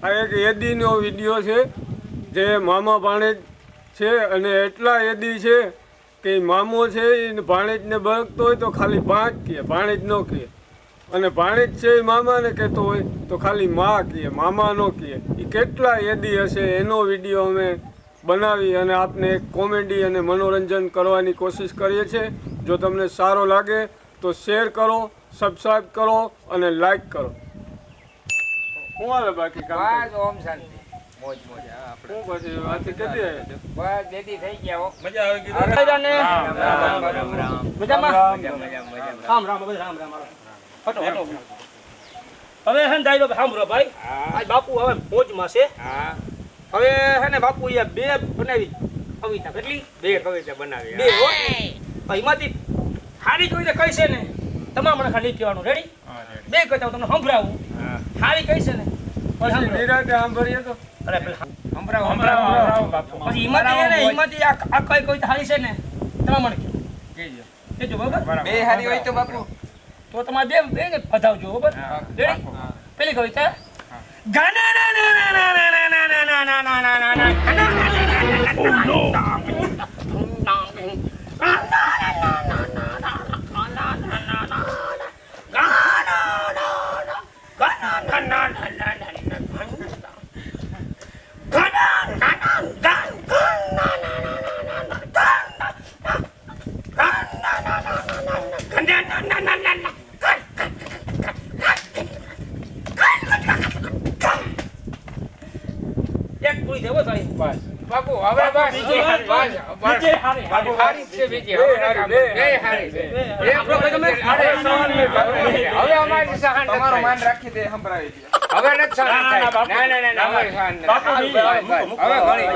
આ એક યદીનો વિડીયો છે જે મામા ભાણેજ છે અને એટલા યદી છે કે મામો છે એ ભાણેજને બળકતો હોય તો ખાલી ભાંજ કહે, ભાણેજ ન કહે. અને ભાણેજ છે એ મામાને કહેતો હોય તો ખાલી મા કહે, મામા ન કહે. એ કેટલા યદી હશે એનો વિડીયો અમે બનાવી અને આપને એક કોમેડી અને મનોરંજન કરવાની કોશિશ કરીએ છીએ. જો તમને સારો લાગે તો શેર કરો, સબસ્ક્રાઈબ કરો અને લાઈક કરો. શું હાલે બાકી કામ? ઓમ શાંતિ, મોજ મોજ. શું પછી વાતથી કેતી આવી? બસ બેટી થઈ ગયા હો. મજા આવી ગઈ. રામ રામ. મજામાં? રામ રામ હટો હટો. હવે હે ને દાઈલો સાંભળો ભાઈ, આજ બાપુ હવે મોજમાં છે. હા હવે હે ને બાપુ એ બે બનાવી કવિતા. કેટલી? બે કવિતા બનાવી. બે હો. એમાંથી હારી કવિતા કઈ છે ને તમારે મને ખાલી કહેવાનું. રેડી? બે કવિતા હું તમને સંભળાવું. હારી કઈ છે ને પછી નિરાંતે સાંભળીએ તો. અરે પેલા સંભળાવો બાપુ. પછી એમાંથી આ કઈ કવિતા હારી છે ને તમે મને કહો. કેજો બરાબર? બે હારી હોય તો બાપુ તો તમારે બે બે ને પધાવજો બરાબર? રેડી? પેલી કવિતા ગાના ના ના ના ના ના ના ના ના ના ના ના ઓ નો એક પૂરી દેવો તારી બસ બાપુ હવે બસ બીજી હારી બાપુ હારી છે બીજી હવે હારી છે. હવે અમારી સહન તમારું માન રાખી દે સંભળાવી દે. હવે નથી સહન થાય. ના હવે સહન હવે ઘણી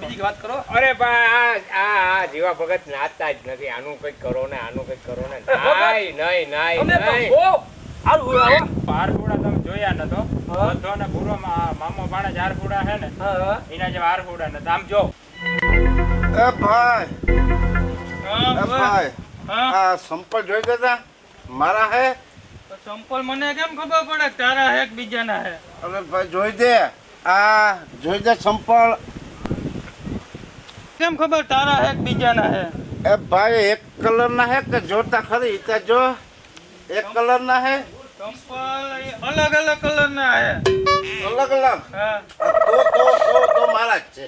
બીજી વાત કરો. અરે પણ આ જીવા ભગત નાચતા જ નથી. આનું કંઈક કરો ને આનું કંઈક કરો ને. નહીં હારફુડા તમે જોયા નતો? બધો ને પૂરો મામો ભાણેજ હારફુડા છે ને એના જેવા હારફુડા ને આમ જો. એ ભાઈ આ સંપલ જોઈ દેતા મારા હે? સંપલ મને કેમ ખબર પડે તારા હે કે બીજાના હે? અરે ભાઈ જોઈ દે, આ જોઈ દે સંપલ. કેમ ખબર તારા હે કે બીજાના હે? એ ભાઈ એક કલર ના હે કે જોતા ખરી ત્યાં જો એક કલર ના હે? સંપલ અલગ અલગ કલર ના હે. અલગ અલગ? હા. તો મારા જ છે.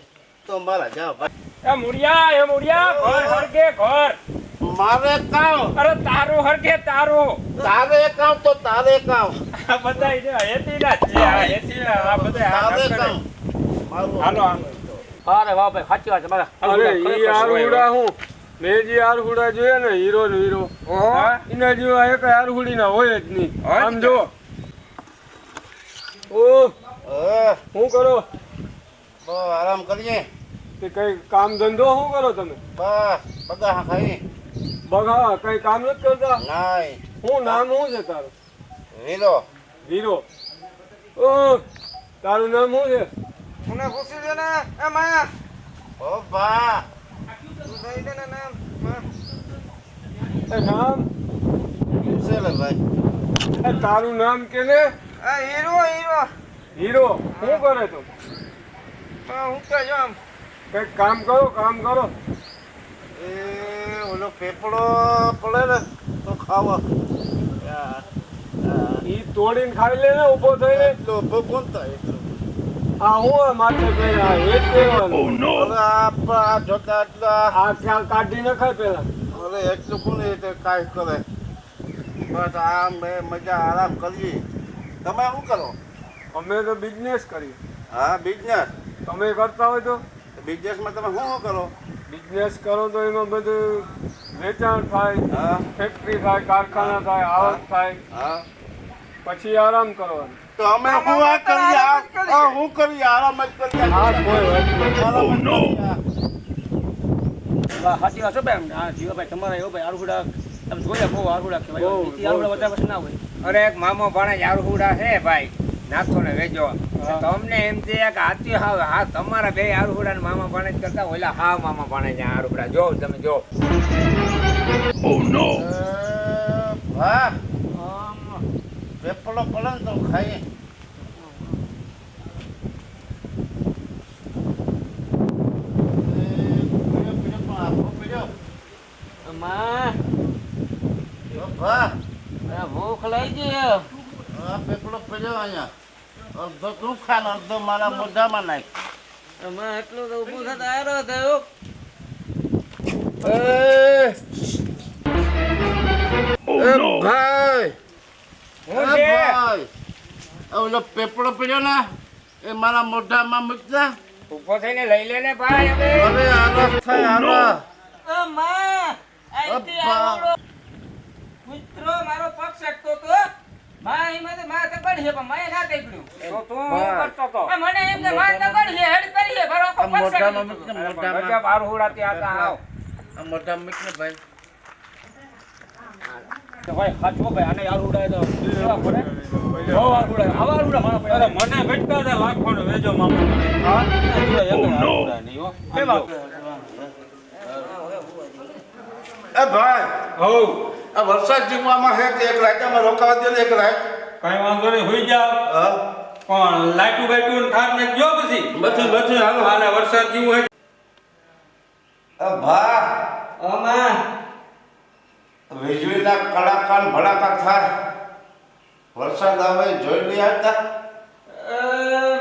તો મારા જાઓ ભાઈ. એ મુડિયા ઘર હરકે ઘર. મારે કામ. અરે તારું હરકે તારું. તારે કામ તો તારે કામ. આ બધા હેતીના જ છે. આ હેતીના આ બધા તારે કામ મારું. હાલો અરે વાહ ભાઈ સાચી વાત છે મારા. અરે ઈ આરહુડા હું મેં જે આરહુડા જોયા ને હીરો ને હીરો એના જેવા એક આરહુડી ના હોય જ નહીં. આમ જો શું કરો? બહુ આરામ કરીએ. તે કઈ કામ ધંધો શું કરો તમે? બસ બધા ખાઈ. બગા કઈ કામ નથી કરતા? નાઈ. શું નામ શું છે તારું? વીરો. વીરો. ઓ તારું નામ શું છે? મને પૂછી દે ને એ માયા. ઓ બા તું દઈ દે ને નામ. એ નામ છે લે ભાઈ. એ તારું નામ કે ને? આ હીરો હીરો. શું કરે તું? હું કે જો આમ કઈક કામ કરો. એ ઓલો પેપડો પડે ને તો ખાવા ઈ તોડીને ખાઈ લે ને ઊભો થઈને. એટલો કોણ થાય એટલો? આ હું આ માથે પહેલા એક પહેરવાનું. અરે આ જોતા એટલા આ ક્યાં કાઢી નખાય પેલા. અરે એટલું કોણ એટલે કાંઈ કરે. બસ આમ મજા આરામ કરીએ. તમે શું કરો? અમે તો બિઝનેસ કરીએ. હા બિઝનેસ. તમે કરતા હોય તો? બિઝનેસમાં તમે શું કરો? બિઝનેસ કરો તો એમાં બધું વેચાણ થાય, હા ફેક્ટરી થાય, કારખાના થાય, આવક થાય, હા. પછી આરામ કરવાનો. તો અમે શું આ કરીએ? શું કરીએ? આરામ જ કરીએ. આ કોઈ વાત નહીં. આરામ જ કરીએ. સાચી વાત છે ભાઈ. હા જીવાભાઈ તમારા એવો ભાઈ આરહુડા તમે જોયા બહુ આરહુડા કહેવાય. બહુ, આરહુડા વધારે પછી ના હોય. અરે એક મામો ભાણેજ આરહુડા છે ભાઈ. નાખો ને વેજો. તમને એમ છે કે હાથી હા તમારા બે આરહુડા ને મામા ભાણેજ કરતા ઓલા હા મામા ભાણેજ આરહુડા જો તમે જો. વાહ પેપડો પડે ને તો ખાઈએ. વાહ ભૂખ લાગી આ પેપડો પડ્યો અહીંયા અડધો તું ખા ને અડધો મારા મોઢામાં નાખ એમાં એટલું તો ઊભું થતા આવ્યો થયો ભાઈ હું એ છે ભાઈ ઓલો પેપડો પડ્યો ને એ મારા મોઢામાં મૂકતા ઊભો થઈને લઈ લે ને ભાઈ હવે અરે આરસ થાય આરસ માં આઈથી આવડો મિત્રો મારો પગ શકતો તો માં એમાં તો માં તો બળી પણ મેં ના દેખ્યું તો તું શું કરતો તો મને એમ કે માં તો બળી હેડ કરીએ બરો આ મોઢામાં મૂક ને મોઢામાં ગજબ આરુડાથી આતા આવ આ મોઢામાં મૂક ને ભાઈ ભાઈ હાચો ભાઈ આને યાર ઉડાય તો કેવા પડે બહુ વાર ઉડાય આવા ઉડા મારા પડે મને ભટકા દે લાખો ને વેજો મામો હા કેવા એ ભાઈ હો આ વરસાદ જીવવામાં છે કે એક રાતમાં રોકાવા દે ને એક રાત કઈ વાંધો નહીં હોઈ જાવ હા પણ લાઈટુ બાઈટુ ઠાર ને જો પછી બધી હાલો આને વરસાદ જેવું હે એ ભા અમા વીજળીના કડાકા ને ભડાકા થાય વરસાદ આવે જોઈ નહીં આવતા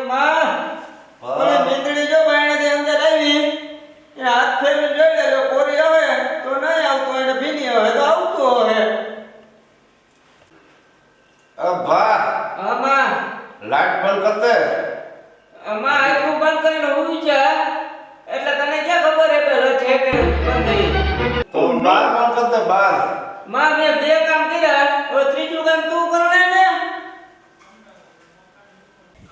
માં ઓલે બેંદડી જો બાયણે અંદર આવી એ હાથ ફેરવીને જોઈ લેજો કોરી આવે તો નહીં આવતો એને ભીની આવે તો આવતો હે એ ભા આમાં લાઈટ બંધ કર દે આમાં આખું બંધ કરીને ઊભી જા એટલે તને ક્યાં ખબર હે પેલો છે કે બંધ થઈ તો બાર બંધ કર દે બાર માં મેં બે કામ કર્યા હવે ત્રીજું કામ તું કરને ને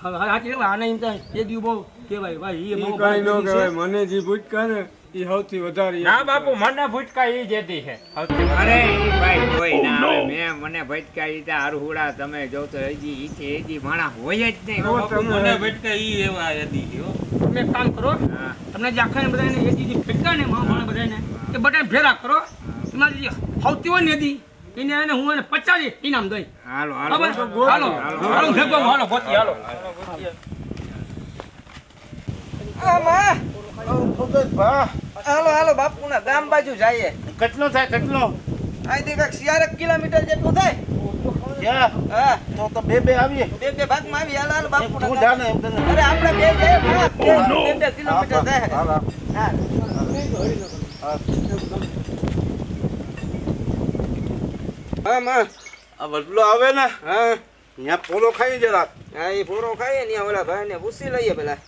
હવે હાચી આને એમ થાય એ દી બહુ કહેવાય ભાઈ ઈ કઈ નો કહેવાય મને જે ભૂટકા ને ઈ સૌથી વધારે ના બાપુ મને ભૂટકા ઈ જેતી છે અરે ઈ ભાઈ કોઈ ના આવે મેં મને ભટકા ઈ ત્યાં આરુડા તમે જો તો હજી માણા હોય જ નહીં મને ભટકા ઈ એવા યદી હો તમે એક કામ કરો હા. તમને જે આખા ને બધાને એ દીદી ફેંકા ને માણા બધાને એ બધાને ભેરા કરો એમાં જે સૌથી હોય ને દી એને એને હું એને 50 ઇનામ દઈ હાલો હાલો બરાબર હાલો હાલો ભેગો હાલો ગોતી હાલો આમાં ભા હાલો હાલો બાપુના ગામ બાજુ જઈએ કેટલો થાય કેટલો અહીંથી કાંઈક 4 કિલોમીટર જેટલું થાય ક્યાં હા તો બે આવીએ બે ભાગમાં આવી હાલો હાલો બાપુના તું ગામ. જાને એમ તને અરે આપણે બે જઈએ ભાગ બે કિલોમીટર થાય હાલો હા હા માં આ બદલો આવે ને હા ત્યાં પોલો ખાઈ જરાક હા એ પૂરો ખાઈએ ને ઓલા ભાઈને પૂછી લઈએ પેલા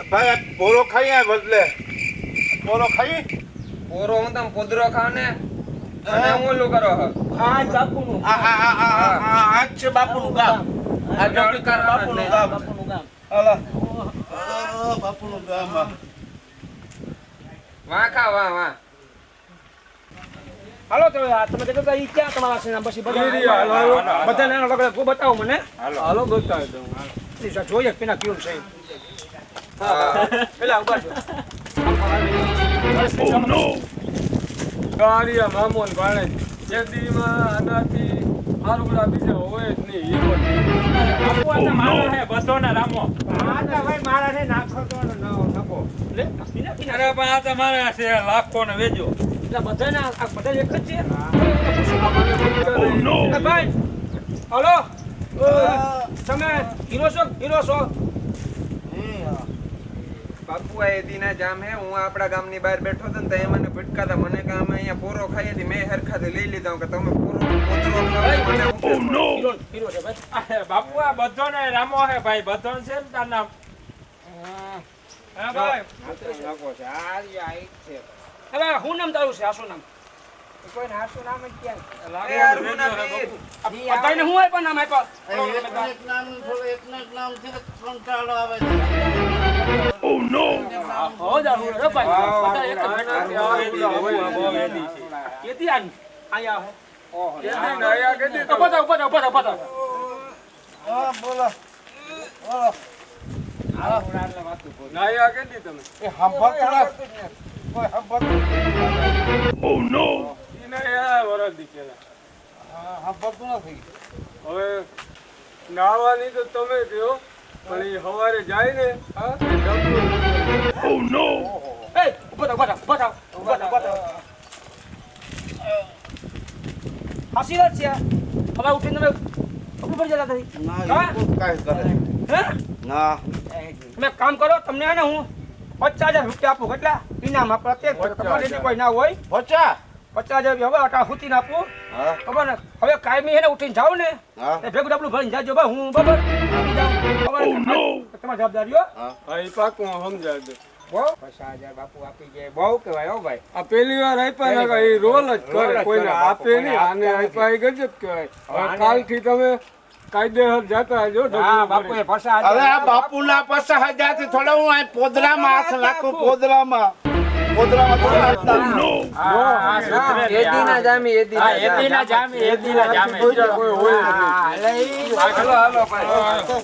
ભાઈ આ પોલો ખાઈ આ બદલે પોલો ખાઈ પૂરો હું તમ પુદરો ખાવ ને અને હું ઓલું કરો હા બાપુનું આ છે બાપુનું ગામ આ ડોક્ટર બાપુનું ગામ હાલો બાપુનું ગામ વાહ ખા વાહ વાહ હાલો તો તમે કહેતા ઈ ક્યાં તમારા છે પછી બધા હાલો. બધા નાનો લગડે કો બતાવો મને હાલો બતાવી દઉં જોઈએ પેલા કેવું છે હા પેલા ઉભા છો ગાડીયા મામો ને ભાણે જેદીમાં આનાથી આરુડા બીજા હોય જ નહીં એવો જ નહીં. બાપુ આ તો મારા હે બધોના રામો આ તો ભાઈ મારા છે નાખો તો નકો લે અરે પણ આ તમારા છે લાખો ને વેજો એટલે બધાના આ બધા એક જ છે એ ભાઈ હાલો તમે હીરો છો બાપુ આ એદીના જામ હે હું આપણા ગામની બહાર બેઠો હતો ને તો એ મને ભટકાતા મને કે અમે અહીંયા પૂરો ખાઈ હતી મેં હરખાથી લઈ લીધા કે તમે પૂરો ખાઓ મને હીરો છે ભાઈ આ બાપુ આ બધોને રામો હે ભાઈ બધો છે ને તાર નામ હા ભાઈ નકો છે આ ઈ છે હવે હું નામ તારું છે આ શું નામ કોઈ નાસું નામ જ ક્યાં બધાને હું આપ્યા નામ આપ્યા એક નામ થોડું એક નામ થી કંટાળો આવે છે હો જાવું રે ભાઈ બધા એક જ કેતી આયા હે જેદી નયા કેદી તો ઉભા હા બોલો બોલો નયા કેદી તમે એ સાંભળતું ના કોઈ સાંભળતું ઈ નયા વરસ દીકેલા સાંભળતું નથી હવે નાવાની તો તમે કહો પણ એ સવારે જાય ને હા ડબલું. એ ઉભો થાવ, ઉભો થાવ, ઉભો થાવ, ઉભો થાવ, ઉભો થાવ. હાસી વાત છે હવે ઉઠીને તમે કપડું ભરી જતા નથી ના હા? એ કોઈ કાંઈ કરે હે ના તમે એક કામ કરો તમને હે ને હું 50,000 રૂપિયા આપું કેટલા ઇનામ આપો પ્રત્યેક તમારે લીધી કોઈ ના હોય પચા 50,000 રૂપિયા હવે અટા હુતી આપું હા ખબર ને હવે કાયમી હે ને ઉઠીને જાવ ને હા એ ભેગું ડબલું ભરીને જાજો બા હું બરાબર તમારી જવાબદારી હો હા એ પાકું સમજાય દે. બહુ 50,000 બાપુ આપી જાય બહુ કહેવાય હો ભાઈ આ પહેલી વાર આપ્યા ને એ રોલ જ રોલ જ કરે કોઈને કરે, આપે બાપુ, નહીં આને કોઈને આપ્યા એ ગજબ કહેવાય. હવે આને- કાલથી તમે કાયદેસર જતા હજો હા ડબલું બાપુ ભરી. એ 50,000 અરે આ બાપુના 50,000 થી થોડા હું આ પોદરામાં હાથ નાખું પોદરામાં થોડા હાથ નાખું. એદીના જામી હા, એદીના જામી, એદીના જામી. કોઈ હોય નહીં. હા, એટલે ઈ- હાલો, હાલો, ભાઈ.